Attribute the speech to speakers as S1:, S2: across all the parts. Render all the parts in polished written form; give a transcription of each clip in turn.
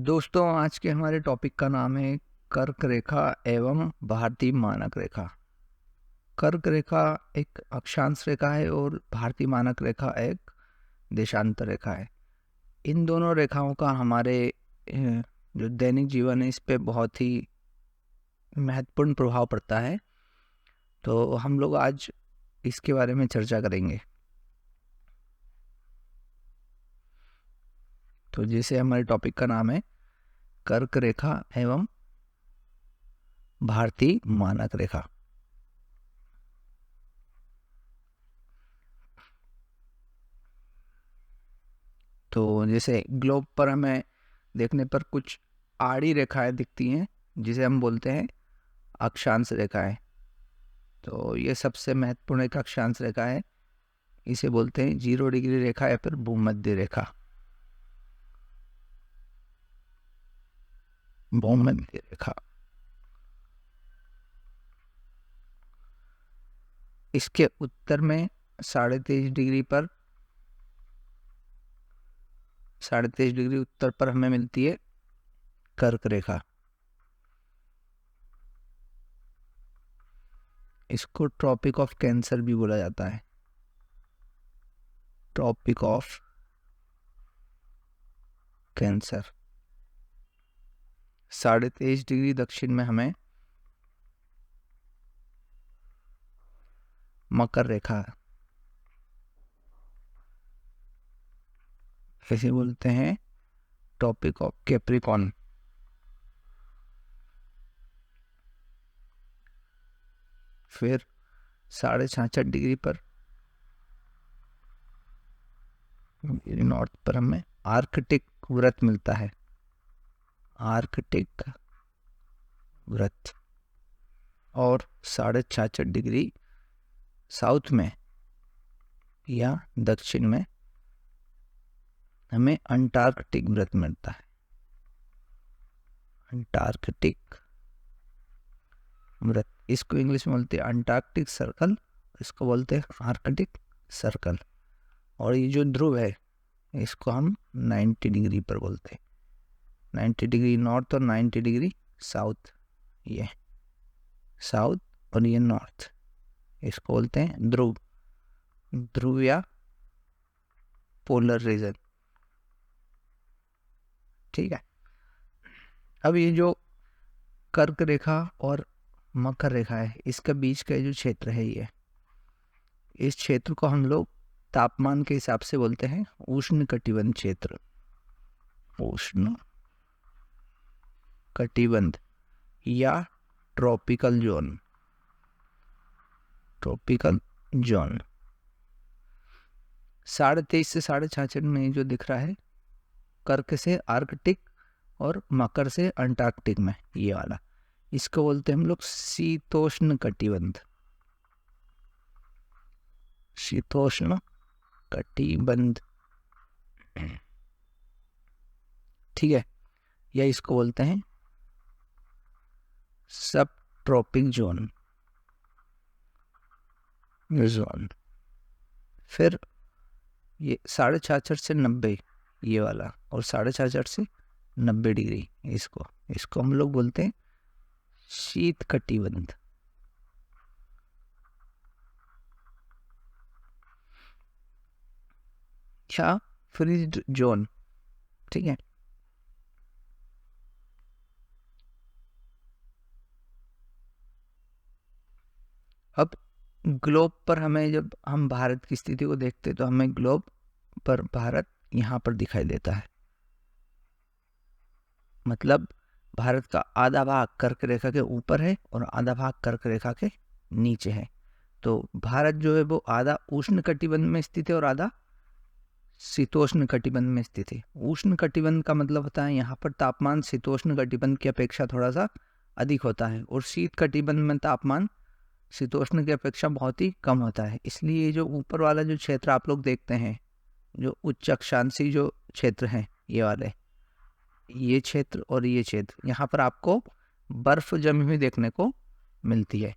S1: दोस्तों, आज के हमारे टॉपिक का नाम है कर्क रेखा एवं भारतीय मानक रेखा। कर्क रेखा एक अक्षांश रेखा है और भारतीय मानक रेखा एक देशांतर रेखा है। इन दोनों रेखाओं का हमारे जो दैनिक जीवन है इस पे बहुत ही महत्वपूर्ण प्रभाव पड़ता है। तो हम लोग आज इसके बारे में चर्चा करेंगे। तो जैसे हमारे टॉपिक का नाम है कर्क रेखा एवं भारतीय मानक रेखा। तो जैसे ग्लोब पर हमें देखने पर कुछ आड़ी रेखाएं दिखती हैं जिसे हम बोलते हैं अक्षांश रेखाएं। तो ये सबसे महत्वपूर्ण एक अक्षांश रेखा है। इसे बोलते हैं 0 डिग्री रेखा या फिर भूमध्य रेखा। भूमध्य रेखा इसके उत्तर में 23.5 डिग्री पर 23.5 डिग्री उत्तर पर हमें मिलती है कर्क रेखा। इसको ट्रॉपिक ऑफ कैंसर भी बोला जाता है। ट्रॉपिक ऑफ कैंसर 23.5 डिग्री दक्षिण में हमें मकर रेखा, इसे बोलते हैं टॉपिक ऑफ कैप्रिकॉन। फिर 66.5 डिग्री पर नॉर्थ पर हमें आर्कटिक व्रत मिलता है। आर्कटिक व्रत और 66.5 डिग्री साउथ में या दक्षिण में हमें अंटार्कटिक व्रत मिलता है। अंटार्कटिक व्रत, इसको इंग्लिश में बोलते हैं अंटार्कटिक सर्कल, इसको बोलते हैं आर्कटिक सर्कल। और ये जो ध्रुव है इसको हम 90 डिग्री पर बोलते हैं। 90 डिग्री नॉर्थ और 90 डिग्री साउथ, ये साउथ और ये नॉर्थ, इसको बोलते हैं ध्रुव। ध्रुव या पोलर रीजन। ठीक है। अब ये जो कर्क रेखा और मकर रेखा है इसका बीच का जो क्षेत्र है ये, इस क्षेत्र को हम लोग तापमान के हिसाब से बोलते हैं उष्ण कटिबंध क्षेत्र। उष्ण कटिबंध या ट्रॉपिकल जोन। ट्रॉपिकल जोन 23.5 से 66 में जो दिख रहा है कर्क से आर्कटिक और मकर से अंटार्कटिक में, ये वाला, इसको बोलते हैं हम लोग शीतोष्ण कटिबंध। शीतोष्ण कटिबंध, ठीक है। या इसको बोलते हैं सब ट्रॉपिक जोन। फिर ये 66.5 से 90, ये वाला, और 66.5 से 90 डिग्री, इसको हम लोग बोलते हैं शीत कटिबंध। या फ्रीज जोन, ठीक है। अब ग्लोब पर हमें, जब हम भारत की स्थिति को देखते तो हमें ग्लोब पर भारत यहाँ पर दिखाई देता है। मतलब भारत का आधा भाग कर्क रेखा के ऊपर है और आधा भाग कर्क रेखा के नीचे है। तो भारत जो है वो आधा उष्ण कटिबंध में स्थित है और आधा शीतोष्ण कटिबंध में स्थित है। उष्ण कटिबंध का मतलब होता है यहाँ पर तापमान शीतोष्ण कटिबंध की अपेक्षा थोड़ा सा अधिक होता है, और शीत कटिबंध में तापमान शीतोष्ण की अपेक्षा बहुत ही कम होता है। इसलिए जो ऊपर वाला जो क्षेत्र आप लोग देखते हैं, जो उच्च अक्षांशीय जो क्षेत्र हैं, ये वाले, ये क्षेत्र और ये क्षेत्र, यहाँ पर आपको बर्फ जमी हुई देखने को मिलती है।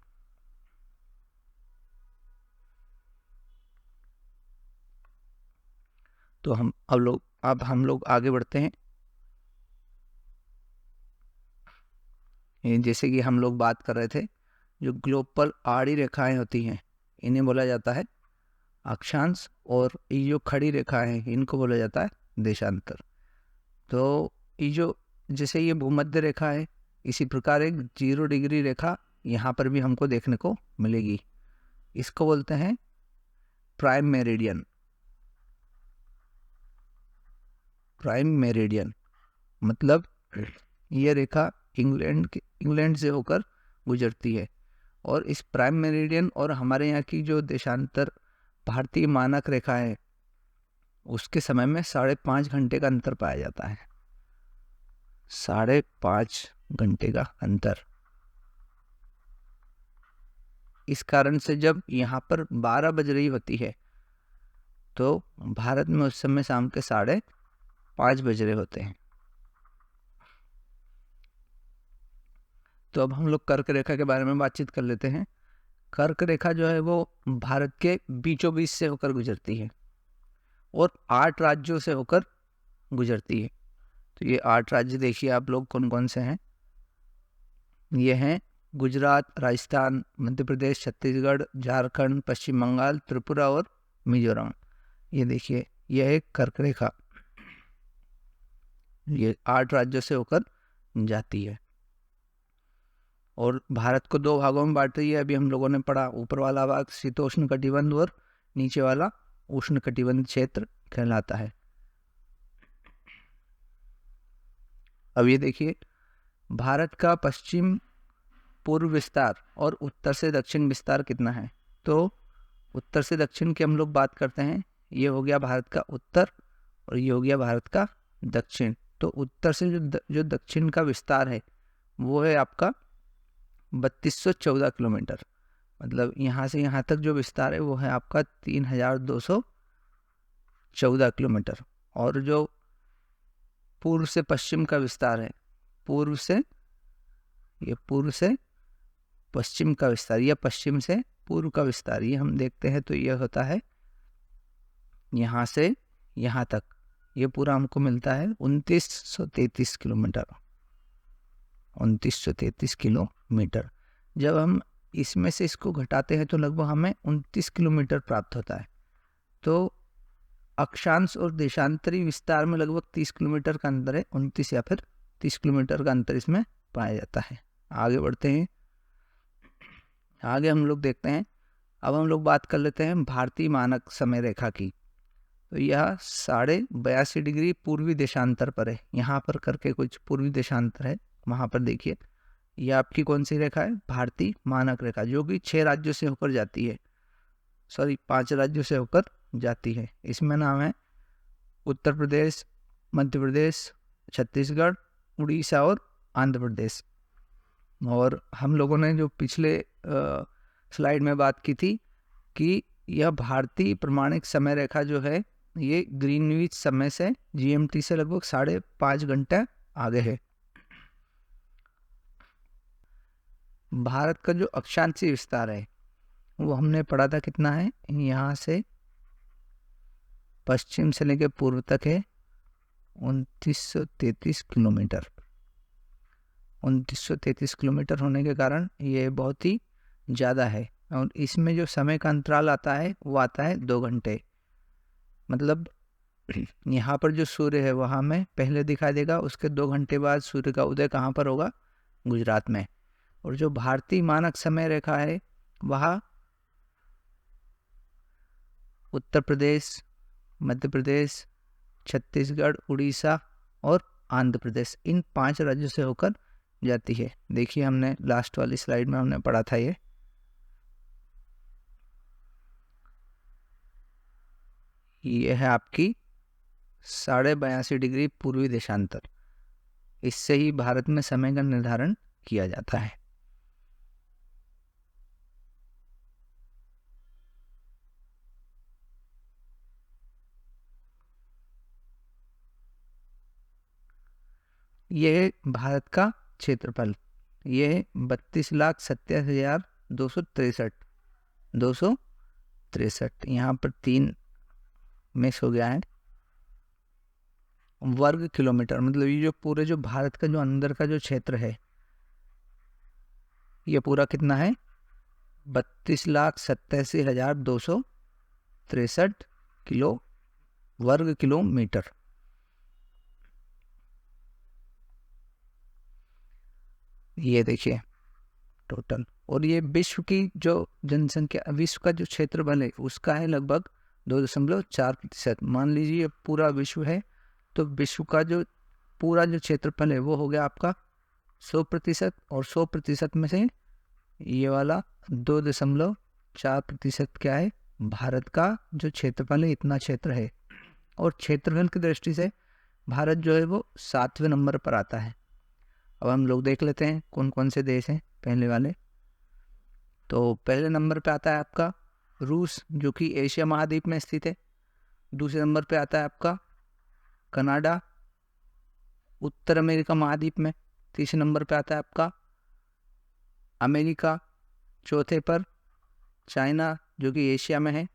S1: तो अब हम लोग आगे बढ़ते हैं। ये जैसे कि हम लोग बात कर रहे थे, जो ग्लोबल आड़ी रेखाएं होती हैं इन्हें बोला जाता है अक्षांश, और ये जो खड़ी रेखाएं हैं इनको बोला जाता है देशांतर। तो ये जो जैसे ये भूमध्य रेखा है, इसी प्रकार एक 0 डिग्री रेखा यहाँ पर भी हमको देखने को मिलेगी। इसको बोलते हैं प्राइम मेरिडियन। प्राइम मेरिडियन मतलब ये रेखा इंग्लैंड से होकर गुजरती है, और इस प्राइम मेरिडियन और हमारे यहाँ की जो देशांतर भारतीय मानक रेखा है उसके समय में 5.5 घंटे का अंतर पाया जाता है। 5.5 घंटे का अंतर। इस कारण से जब यहाँ पर 12 बज रही होती है तो भारत में उस समय शाम के 5:30 बज रहे होते हैं। तो अब हम लोग कर्क रेखा के बारे में बातचीत कर लेते हैं। कर्क रेखा जो है वो भारत के बीचों बीच से होकर गुजरती है और 8 राज्यों से होकर गुजरती है। तो ये 8 राज्य देखिए आप लोग कौन कौन से हैं। ये हैं गुजरात, राजस्थान, मध्य प्रदेश, छत्तीसगढ़, झारखंड, पश्चिम बंगाल, त्रिपुरा और मिजोरम। ये देखिए यह है कर्क रेखा, ये 8 राज्यों से होकर जाती है और भारत को 2 भागों में बांट रही है। अभी हम लोगों ने पढ़ा, ऊपर वाला भाग शीतोष्ण कटिबंध और नीचे वाला उष्ण कटिबंध क्षेत्र कहलाता है। अब ये देखिए भारत का पश्चिम पूर्व विस्तार और उत्तर से दक्षिण विस्तार कितना है। तो उत्तर से दक्षिण की हम लोग बात करते हैं, ये हो गया भारत का उत्तर और ये हो गया भारत का दक्षिण। तो उत्तर से जो दक्षिण का विस्तार है वो है आपका 3214 किलोमीटर, मतलब यहाँ से यहाँ तक जो विस्तार है वो है आपका 3214 किलोमीटर। और जो पूर्व से पश्चिम का विस्तार है, पूर्व से पश्चिम का विस्तार या पश्चिम से पूर्व का विस्तार, ये हम देखते हैं तो ये होता है यहाँ से यहाँ तक, ये पूरा हमको मिलता है 2933 किलोमीटर। 2933 किलोमीटर। जब हम इसमें से इसको घटाते हैं तो लगभग हमें 29 किलोमीटर प्राप्त होता है। तो अक्षांश और देशांतरी विस्तार में लगभग 30 किलोमीटर का अंतर है, 29 या फिर 30 किलोमीटर का अंतर इसमें पाया जाता है। आगे बढ़ते हैं, आगे हम लोग देखते हैं। अब हम लोग बात कर लेते हैं भारतीय मानक समय रेखा की। तो यह 82.5 डिग्री पूर्वी देशांतर पर है। यहाँ पर करके कुछ पूर्वी देशांतर है, वहाँ पर देखिए ये आपकी कौन सी रेखा है, भारतीय मानक रेखा, जो कि 6 राज्यों से होकर जाती है, 5 राज्यों से होकर जाती है। इसमें नाम है उत्तर प्रदेश, मध्य प्रदेश, छत्तीसगढ़, उड़ीसा और आंध्र प्रदेश। और हम लोगों ने जो पिछले स्लाइड में बात की थी कि यह भारतीय प्रमाणिक समय रेखा जो है ये ग्रीनविच समय से जीएमटी से लगभग 5.5 घंटे आगे है। भारत का जो अक्षांशीय विस्तार है वो हमने पढ़ा था कितना है, यहाँ से पश्चिम से लेकर पूर्व तक है 2933 किलोमीटर। 2933 किलोमीटर होने के कारण ये बहुत ही ज़्यादा है। और इसमें जो समय का अंतराल आता है वो आता है 2 घंटे। मतलब यहाँ पर जो सूर्य है वहाँ में पहले दिखाई देगा, उसके 2 घंटे बाद सूर्य का उदय कहाँ पर होगा, गुजरात में। और जो भारतीय मानक समय रेखा है वह उत्तर प्रदेश, मध्य प्रदेश, छत्तीसगढ़, उड़ीसा और आंध्र प्रदेश, इन 5 राज्यों से होकर जाती है। देखिए हमने लास्ट वाली स्लाइड में हमने पढ़ा था ये है आपकी 82.5 डिग्री पूर्वी देशांतर। इससे ही भारत में समय का निर्धारण किया जाता है। यह है भारत का क्षेत्रफल, यह है 32,27,263। यहाँ पर 3 मिस हो गया है, वर्ग किलोमीटर। मतलब ये जो पूरे जो भारत का जो अंदर का जो क्षेत्र है ये पूरा कितना है 32,87,263 किलो वर्ग किलोमीटर। ये देखिए टोटल। और ये विश्व की जो जनसंख्या, विश्व का जो क्षेत्रफल है उसका है लगभग 2.4%। मान लीजिए ये पूरा विश्व है, तो विश्व का जो पूरा जो क्षेत्रफल है वो हो गया आपका 100%, और 100% में से ये वाला 2.4% क्या है, भारत का जो क्षेत्रफल है इतना क्षेत्र है। और क्षेत्रफल की दृष्टि से भारत जो है वो 7वें नंबर पर आता है। अब हम लोग देख लेते हैं कौन कौन से देश हैं पहले वाले। तो पहले नंबर पे आता है आपका रूस, जो कि एशिया महाद्वीप में स्थित है। दूसरे नंबर पे आता है आपका कनाडा, उत्तर अमेरिका महाद्वीप में। तीसरे नंबर पे आता है आपका अमेरिका। चौथे पर चाइना, जो कि एशिया में है।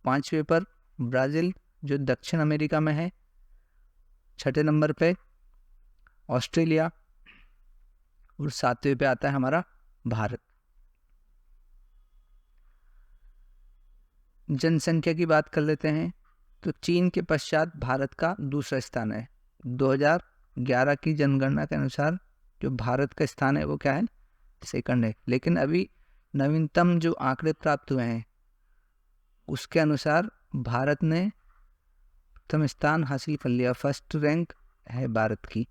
S1: पांचवे पर ब्राज़ील, जो दक्षिण अमेरिका में है। छठे नंबर पे ऑस्ट्रेलिया, और सातवें पे आता है हमारा भारत। जनसंख्या की बात कर लेते हैं, तो चीन के पश्चात भारत का दूसरा स्थान है। 2011 की जनगणना के अनुसार जो भारत का स्थान है वो क्या है, सेकंड है। लेकिन अभी नवीनतम जो आंकड़े प्राप्त हुए हैं उसके अनुसार भारत ने प्रथम स्थान हासिल कर लिया। फर्स्ट रैंक है भारत की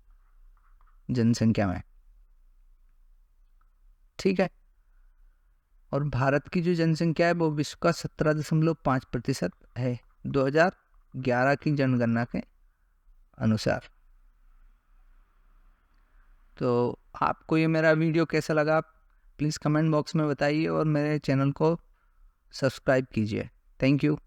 S1: जनसंख्या में, ठीक है। और भारत की जो जनसंख्या है वो विश्व का 17.5% है 2011 की जनगणना के अनुसार। तो आपको ये मेरा वीडियो कैसा लगा प्लीज़ कमेंट बॉक्स में बताइए, और मेरे चैनल को सब्सक्राइब कीजिए। Thank you.